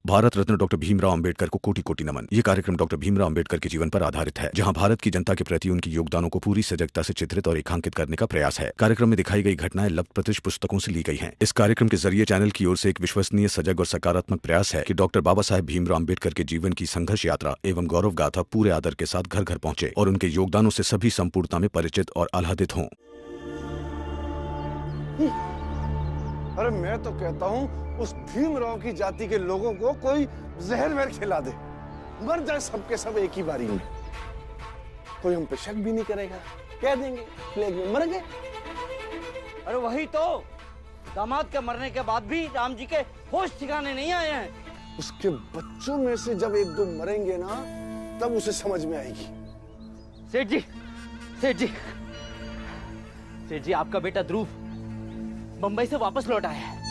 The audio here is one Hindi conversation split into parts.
भारत रत्न डॉक्टर भीमराव अंबेडकर को कोटि कोटि नमन। ये कार्यक्रम डॉक्टर भीमराव अंबेडकर के जीवन पर आधारित है, जहां भारत की जनता के प्रति उनके योगदानों को पूरी सजगता से चित्रित और रेखांकित करने का प्रयास है। कार्यक्रम में दिखाई गई घटनाएं लब्ध प्रतिष्ठ पुस्तकों से ली गई हैं। इस कार्यक्रम के जरिए चैनल की ओर से एक विश्वसनीय, सजग और सकारात्मक प्रयास है कि डॉक्टर बाबा साहेब भीमराव अंबेडकर के जीवन की संघर्ष यात्रा एवं गौरव गाथा पूरे आदर के साथ घर घर पहुंचे और उनके योगदानों से सभी संपूर्णता में परिचित और आह्लादित हों। अरे मैं तो कहता हूँ उस भीमराव की जाति के लोगों को कोई जहर वहर खिला दे, मर जाए सबके सब एक ही बारी में। कोई हम पे शक भी नहीं करेगा, कह देंगे प्लेग में मर गए। अरे वही तो, दामाद के मरने के बाद भी राम जी के होश ठिकाने नहीं आए हैं। उसके बच्चों में से जब एक दो मरेंगे ना, तब उसे समझ में आएगी। सेठ जी, सेठ जी, सेठ जी, आपका बेटा ध्रुव बंबई से वापस लौट आया है।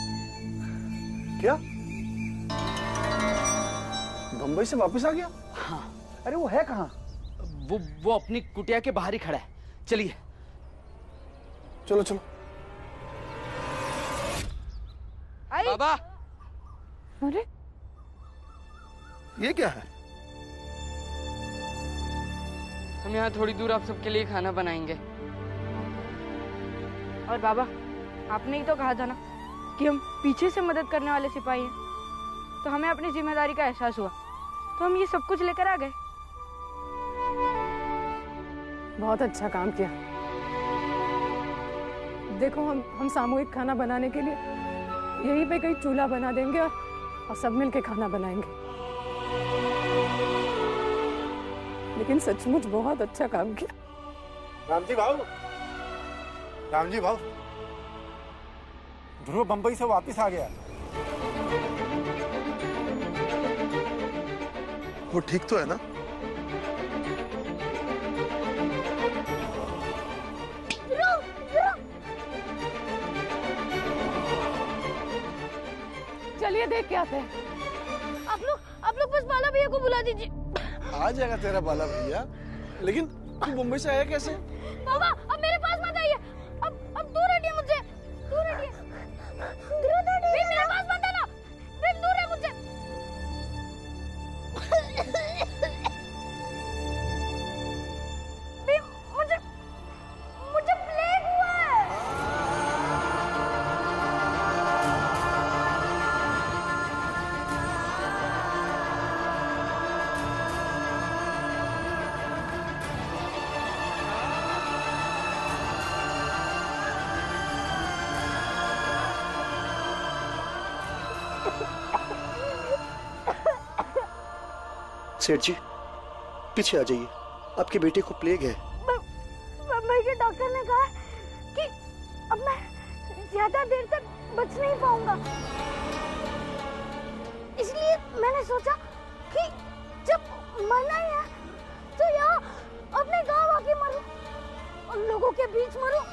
क्या? बंबई से वापस आ गया? हाँ। अरे वो है कहाँ? वो अपनी कुटिया के बाहर ही खड़ा है। चलिए। चलो चलो। बाबा। अरे ये क्या है? हम यहाँ थोड़ी दूर आप सबके लिए खाना बनाएंगे। और बाबा, आपने ही तो कहा था ना कि हम पीछे से मदद करने वाले सिपाही हैं, तो हमें अपनी जिम्मेदारी का एहसास हुआ, तो हम ये सब कुछ लेकर आ गए। बहुत अच्छा काम किया। देखो, हम सामूहिक खाना बनाने के लिए यहीं पे कहीं चूल्हा बना देंगे और सब मिलके खाना बनाएंगे। लेकिन सचमुच बहुत अच्छा काम किया। रामजी भाऊ, रामजी भाऊ, ध्रुव बंबई से वापस आ गया। वो ठीक तो है ना? चलिए देख के आते हैं। आप लोग बस बाला भैया को बुला दीजिए। आ जाएगा तेरा बाला भैया, लेकिन तू मुंबई से आया कैसे? बाबा, अब मेरे पास मत आइए। अब दूर हटिए मुझसे, दूर हटिए। मेरे पास मत आना, दूर है मुझसे। मुझे प्लेग हुआ है। सेठ जी, पीछे आ जाइए, आपके बेटे को प्लेग है। बम्बई के डॉक्टर ने कहा कि अब मैं ज्यादा देर तक बच नहीं पाऊंगा, इसलिए मैंने सोचा कि जब मरना ही है तो यहाँ अपने गांव आके मरूं, उन लोगों के बीच मरूं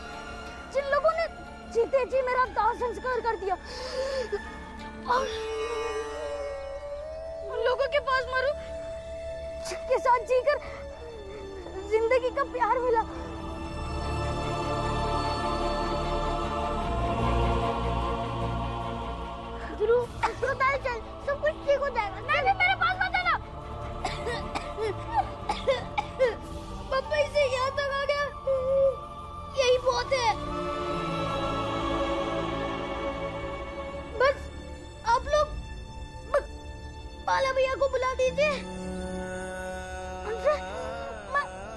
जिन लोगों ने जीते जी मेरा दाह संस्कार कर दिया, और उन लोगों के पास मरूं जिनके साथ जीकर जिंदगी का प्यार मिला। ध्रुव, अस्पताल चल, सब कुछ ठीक हो जाएगा। नहीं, मेरे पास मत आना। बम्बई से यहाँ तक आ गया, यही बहुत है। बस आप लोग बाला भैया को बुला दीजिए।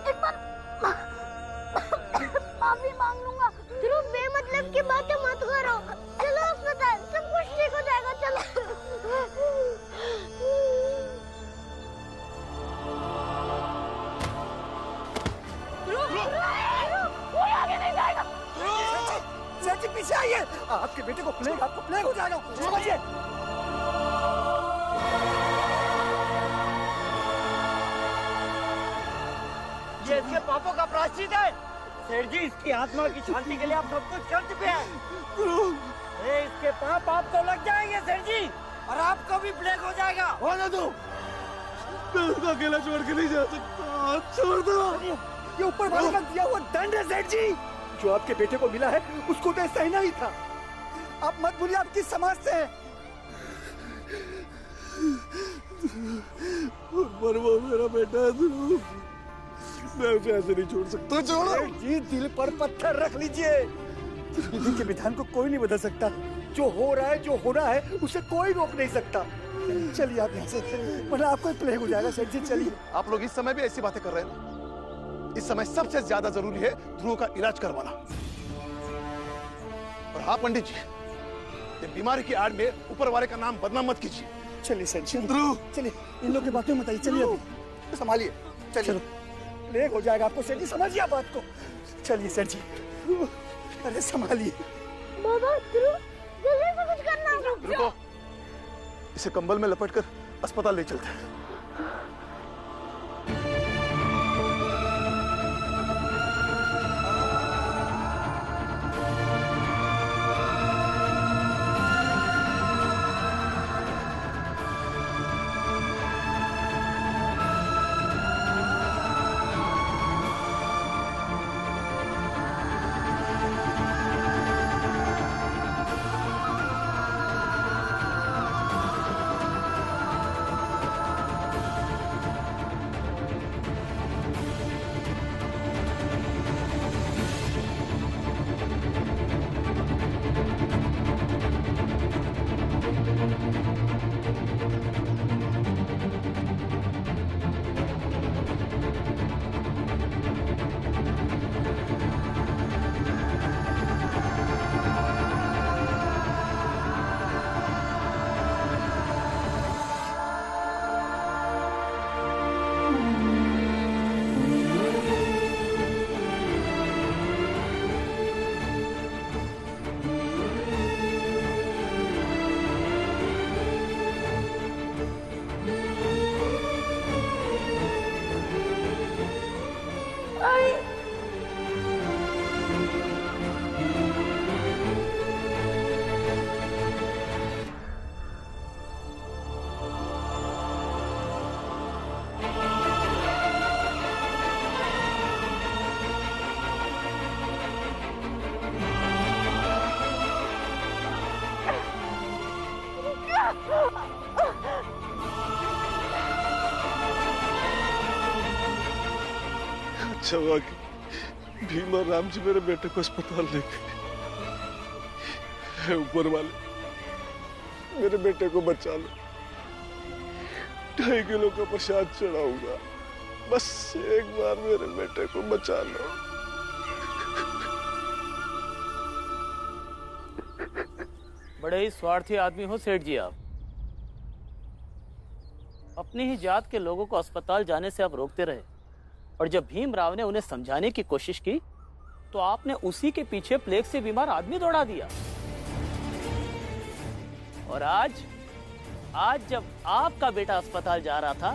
एक बार माफी मांग लूंगा। ध्रुव, बेमतलब की बातें मत करो। चलो अस्पताल, सब कुछ ठीक हो जाएगा। चलो। कोई आगे नहीं जाएगा। सेठ जी पीछे आइए, आपके बेटे को प्लेग, आपको प्लेग हो जाएगा, समझिए। ये इसके पापों का प्रायश्चित है। सेठ जी, इसकी आत्मा की शांति के लिए आप सब कुछ कर चुके हैं। इसके पाप आप तो लग जाएंगे सेठ जी, और आपको भी प्लेग हो जाएगा। होने दो, मैं उसको अकेला छोड़ के नहीं जा सकता। छोड़ दो। ये ऊपर वाले का दिया हुआ दंड है सेठ जी। जो आपके बेटे को मिला है उसको तो सहना ही था। आप मत भूलिए, आप किस समाज से हैं। पर वो मेरा बेटा है ध्रुव, मैं उसे ऐसे नहीं छोड़ सकता। छोड़ो जी, दिल पर पत्थर रख लीजिए। विधि के विधान को कोई नहीं बदल सकता। जो हो रहा है, जो होना है, उसे कोई रोक नहीं सकता। चलिए आप यहाँ से, वरना आपको प्लेग हो जाएगा। सेठ जी चलिए। आप लोग इस समय भी ऐसी बातें कर रहे हैं। इस समय सबसे ज्यादा जरूरी है ध्रुव का इलाज करवाना। और हाँ पंडित जी, ये बीमारी की आड़ में ऊपर वाले का नाम बदनाम मत कीजिए। चलिए सेठ जी, ध्रुव चलिए, इन लोग की बातें मत आइए। चलिए अभी संभालिए, चलिए। प्लेग हो जाएगा आपको सेठ जी, समझिए आप बात को। चलिए सेठ जी, अरे संभालिए। बाबा ध्रुव, जल्दी से कुछ करना। रुको, इसे कंबल में लपेटकर अस्पताल ले चलते हैं। अच्छा हुआ कि भीम और राम जी मेरे बेटे को अस्पताल ले गए। ऊपर वाले मेरे बेटे को बचा लो। 2.5 किलो का प्रसाद चढ़ाऊंगा, बस एक बार मेरे बेटे को बचा लो। बड़े ही स्वार्थी आदमी हो सेठ जी आप। अपनी ही जात के लोगों को अस्पताल जाने से आप रोकते रहे, और जब भीमराव ने उन्हें समझाने की कोशिश की तो आपने उसी के पीछे प्लेग से बीमार आदमी दौड़ा दिया। और आज जब आपका बेटा अस्पताल जा रहा था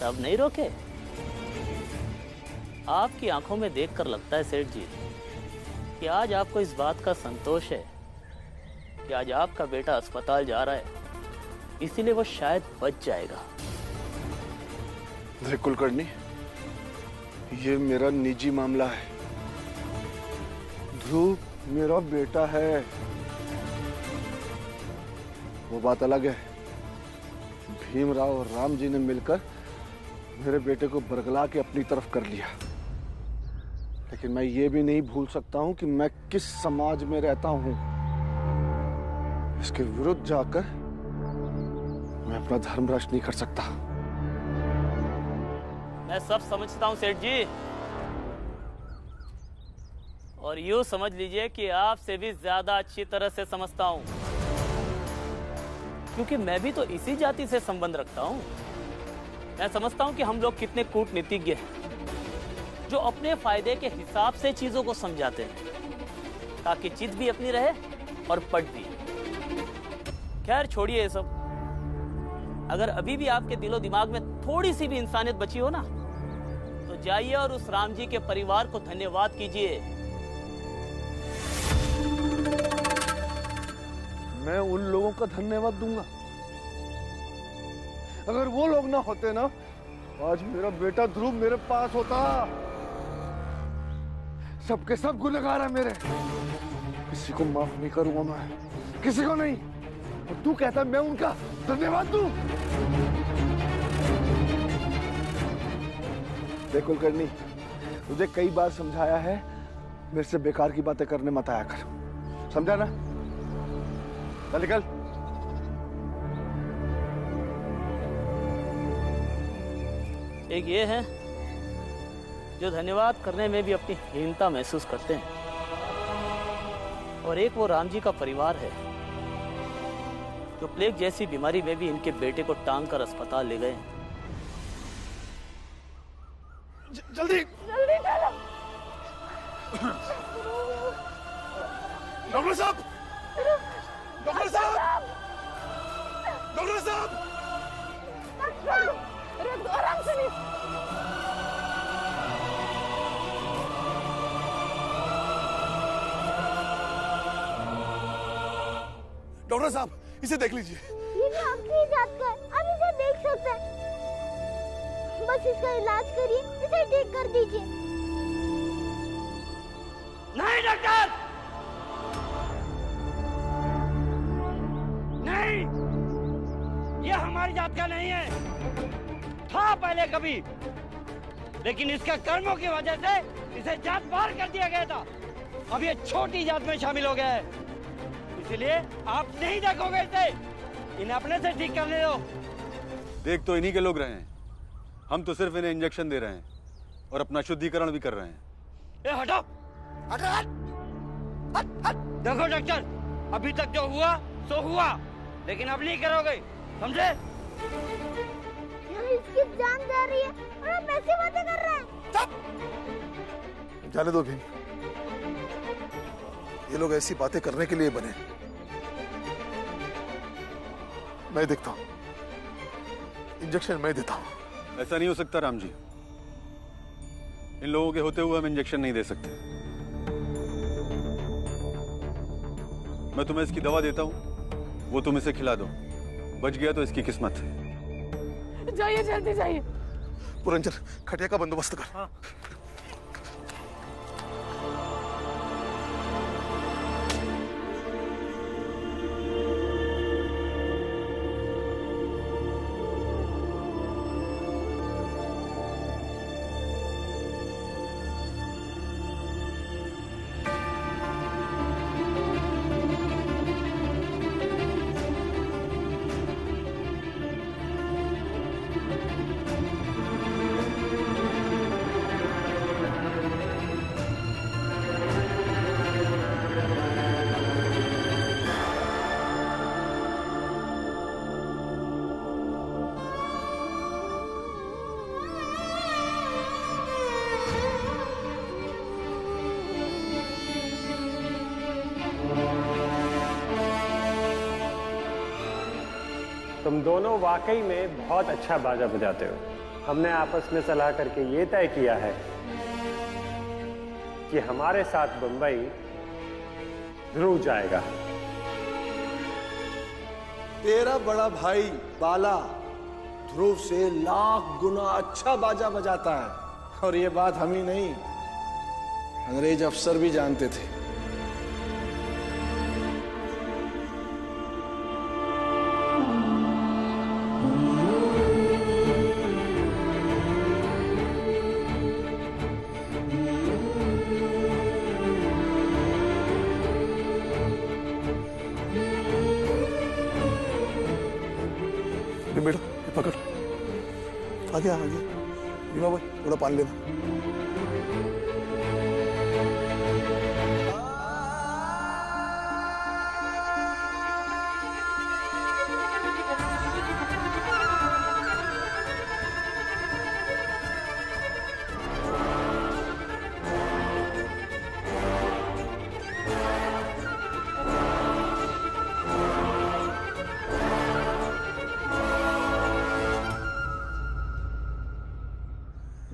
तब नहीं रोके। आपकी आंखों में देखकर लगता है सेठ जी कि आज आपको इस बात का संतोष है कि आज आपका बेटा अस्पताल जा रहा है, इसीलिए वो शायद बच जाएगा। कुलकर्णी, ये मेरा निजी मामला है। ध्रुव मेरा बेटा है, वो बात अलग है। भीमराव और राम जी ने मिलकर मेरे बेटे को बरगला के अपनी तरफ कर लिया, लेकिन मैं ये भी नहीं भूल सकता हूं कि मैं किस समाज में रहता हूं। इसके विरुद्ध जाकर मैं अपना धर्म भ्रष्ट नहीं कर सकता। मैं सब समझता हूं सेठ जी, और यूं समझ लीजिए कि आपसे भी ज्यादा अच्छी तरह से समझता हूं, क्योंकि मैं भी तो इसी जाति से संबंध रखता हूं। मैं समझता हूं कि हम लोग कितने कूटनीतिज्ञ हैं, जो अपने फायदे के हिसाब से चीजों को समझाते हैं ताकि चित भी अपनी रहे और पट भी। खैर छोड़िए ये सब। अगर अभी भी आपके दिलो दिमाग में थोड़ी सी भी इंसानियत बची हो ना, तो जाइए और उस राम जी के परिवार को धन्यवाद कीजिए। मैं उन लोगों का धन्यवाद दूंगा। अगर वो लोग ना होते ना, आज मेरा बेटा ध्रुव मेरे पास होता। सबके सब गुनहगार है मेरे, किसी को माफ नहीं करूंगा मैं, किसी को नहीं। और तू कहता मैं उनका धन्यवाद दूं? देख कुलकर्णी, तुझे कई बार समझाया है, मेरे से बेकार की बातें करने मत आया कर, समझा ना? चल निकल। एक ये है जो धन्यवाद करने में भी अपनी हीनता महसूस करते हैं, और एक वो राम जी का परिवार है जो प्लेग जैसी बीमारी में भी इनके बेटे को टांग कर अस्पताल ले गए। जल्दी जल्दी चलो। डॉक्टर साहब, डॉक्टर साहब, डॉक्टर साहब, आराम से नहीं। डॉक्टर साहब, इसे देख लीजिए। ये तो आपकी जात का है, आप इसे देख सकते हैं। बस इसका इलाज करिए, इसे ठीक कर दीजिए। नहीं डॉक्टर, नहीं, ये हमारी जात का नहीं है। था पहले कभी, लेकिन इसके कर्मों की वजह से इसे जात बाहर कर दिया गया था। अब ये छोटी जात में शामिल हो गया है, इसलिए आप नहीं देखोगे इसे। इन्हें अपने से ठीक करने दो। देख तो इन्हीं के लोग रहे हैं, हम तो सिर्फ इन्हें इंजेक्शन दे रहे हैं और अपना शुद्धिकरण भी कर रहे हैं। ए हटो, हट हट हट हट। देखो डॉक्टर, अभी तक जो हुआ सो हुआ, लेकिन अब नहीं करोगे, समझे? यहाँ इसकी जान जा रही है और आप ऐसी बातें कर रहे हैं। जाने दो भीम, ये लोग ऐसी बातें करने के लिए बने। मैं देखता हूँ, इंजेक्शन मैं देता हूँ। ऐसा नहीं हो सकता राम जी, इन लोगों के होते हुए हम इंजेक्शन नहीं दे सकते। मैं तुम्हें इसकी दवा देता हूँ, वो तुम इसे खिला दो। बच गया तो इसकी किस्मत है। जाइए, जल्दी जाइए। पुरंजर, खटिया का बंदोबस्त कर। हाँ। तुम दोनों वाकई में बहुत अच्छा बाजा बजाते हो। हमने आपस में सलाह करके ये तय किया है कि हमारे साथ बंबई ध्रुव जाएगा। तेरा बड़ा भाई बाला ध्रुव से लाख गुना अच्छा बाजा बजाता है, और ये बात हम ही नहीं, अंग्रेज अफसर भी जानते थे। बेटा पकड़, आ गया भीमा भाई, थोड़ा पानी लेना।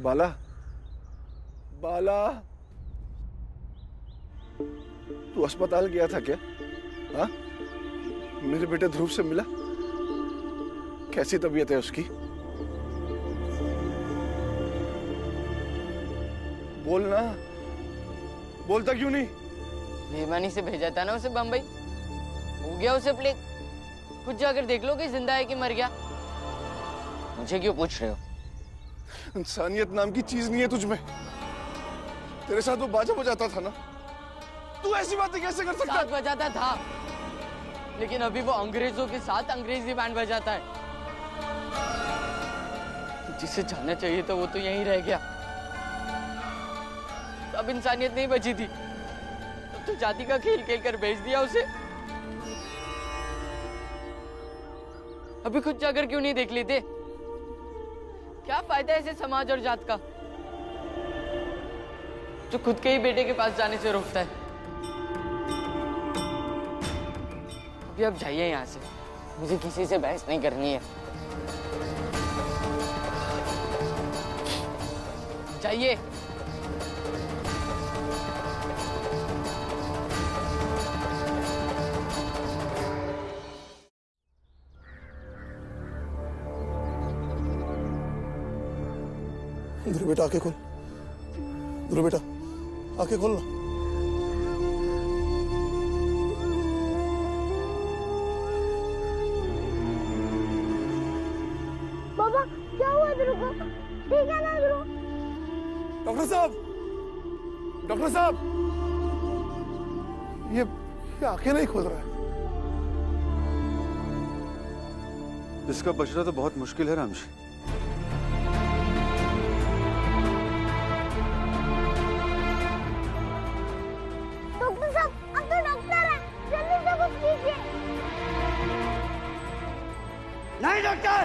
बाला, बाला, तू अस्पताल गया था क्या? हाँ, मेरे बेटे ध्रुव से मिला? कैसी तबीयत है उसकी? बोलना, बोलता क्यों नहीं? बेईमानी से भेजा था ना उसे बम्बई, हो गया उसे प्लेग। खुद जाकर देख लो कि जिंदा है कि मर गया। मुझे क्यों पूछ रहे हो? इंसानियत नाम की चीज नहीं है तुझ में। तेरे साथ वो बाजा बजाता था ना, तू ऐसी बातें कैसे कर सकता? साथ बजाता था, लेकिन अभी वो अंग्रेजों के साथ अंग्रेजी बैंड बजाता है। जिसे जाना चाहिए था वो तो यहीं रह गया। अब इंसानियत नहीं बची थी, अब तो जाति का खेल खेल कर भेज दिया उसे। अभी खुद जाकर क्यों नहीं देख लेते? क्या फायदा ऐसे समाज और जात का जो खुद के ही बेटे के पास जाने से रोकता है। अभी अब जाइए यहाँ से, मुझे किसी से बहस नहीं करनी है। जाइए। ध्रुव बेटा आंखें खोल, ध्रुव बेटा आंखें खोल ना। बाबा क्या हुआ ध्रुव को? ठीक है ना ध्रुव? डॉक्टर साहब, डॉक्टर साहब, ये आंखें नहीं खोल रहा है। इसका बचना तो बहुत मुश्किल है रामजी। डॉक्टर साहब, हम तो डॉक्टर हैं, जल्दी से कुछ कीजिए। नहीं डॉक्टर,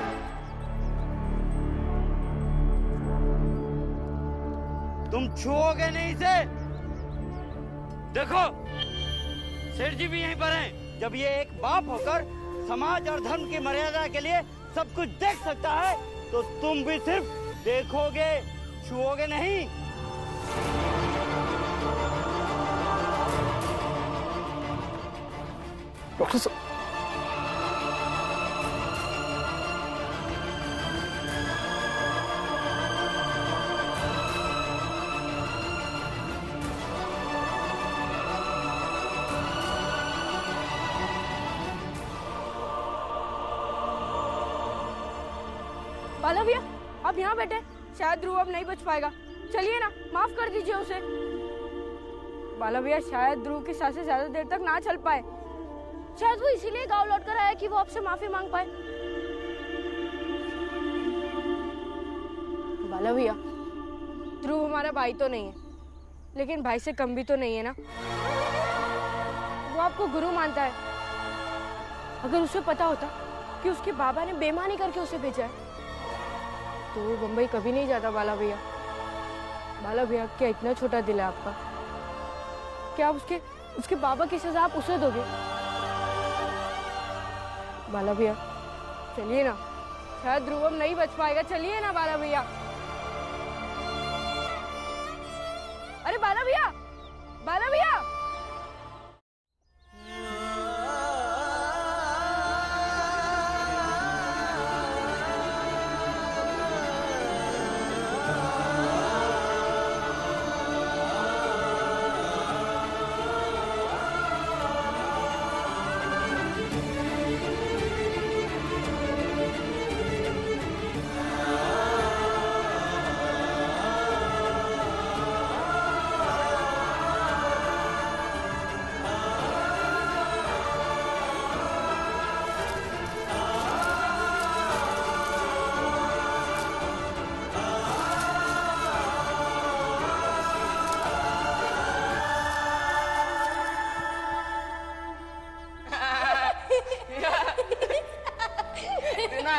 तुम छुओगे नहीं इसे। देखो सेठ जी भी यहीं पर हैं। जब ये एक बाप होकर समाज और धर्म की मर्यादा के लिए सब कुछ देख सकता है, तो तुम भी सिर्फ देखोगे, छुओगे नहीं। डॉक्टर साहब, बाला भैया आप यहाँ बैठे, शायद ध्रुव अब नहीं बच पाएगा। चलिए ना, माफ कर दीजिए उसे। बाला भैया शायद ध्रुव की सांसें ज्यादा देर तक ना चल पाए, शायद वो इसीलिए गांव लौट कर आया कि वो आपसे माफी मांग पाए। बाला भैया ध्रुव हमारा भाई तो नहीं है, लेकिन भाई से कम भी तो नहीं है ना। वो आपको गुरु मानता है। अगर उसे पता होता कि उसके बाबा ने बेईमानी करके उसे भेजा है, तो वो बम्बई कभी नहीं जाता। बाला भैया, बाला भैया क्या इतना छोटा दिल है आपका? क्या उसके बाबा की सजा आप उसे दोगे? बाला भैया चलिए ना, शायद ध्रुवम नहीं बच पाएगा। चलिए ना बाला भैया। अरे बाला भैया, बाला भैया।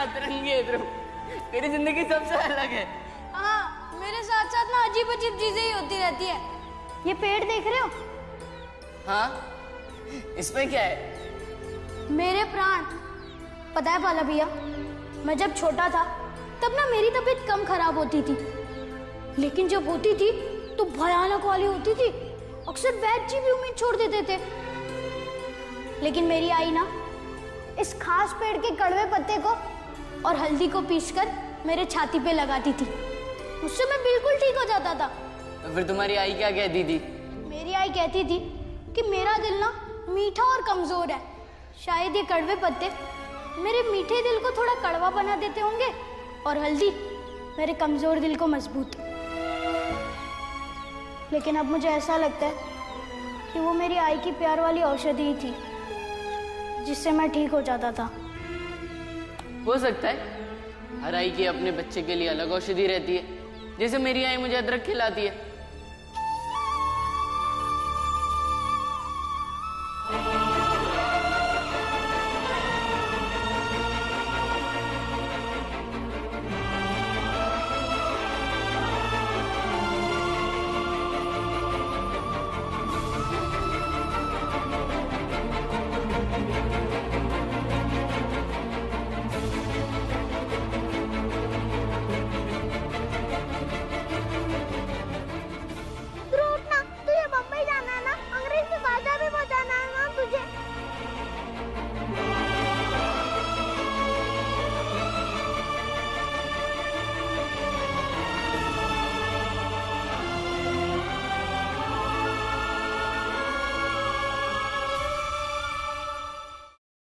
अतरंगी है ध्रुव, तेरी जिंदगी सबसे अलग है। हाँ, मेरे साथ साथ ना अजीब अजीब चीजें ही होती रहती है। ये पेड़ देख रहे हो? हाँ, इसमें क्या है? मेरे प्राण। पता है बाला भैया, मैं जब छोटा था तब ना मेरी तबीयत कम खराब होती थी, लेकिन जब होती थी तो भयानक वाली होती थी। अक्सर वैद्य जी भी उम्मीद छोड़ देते थे, लेकिन मेरी आई ना इस खास पेड़ के कड़वे पत्ते को और हल्दी को पीसकर मेरे छाती पे लगाती थी। उससे मैं बिल्कुल ठीक हो जाता था। तो फिर तुम्हारी आई क्या कहती थी? मेरी आई कहती थी कि मेरा दिल ना मीठा और कमजोर है, शायद ये कड़वे पत्ते मेरे मीठे दिल को थोड़ा कड़वा बना देते होंगे, और हल्दी मेरे कमजोर दिल को मजबूत। लेकिन अब मुझे ऐसा लगता है कि वो मेरी आई की प्यार वाली औषधि ही थी, जिससे मैं ठीक हो जाता था। हो सकता है हर आई की अपने बच्चे के लिए अलग औषधि रहती है, जैसे मेरी आई मुझे अदरक खिलाती है।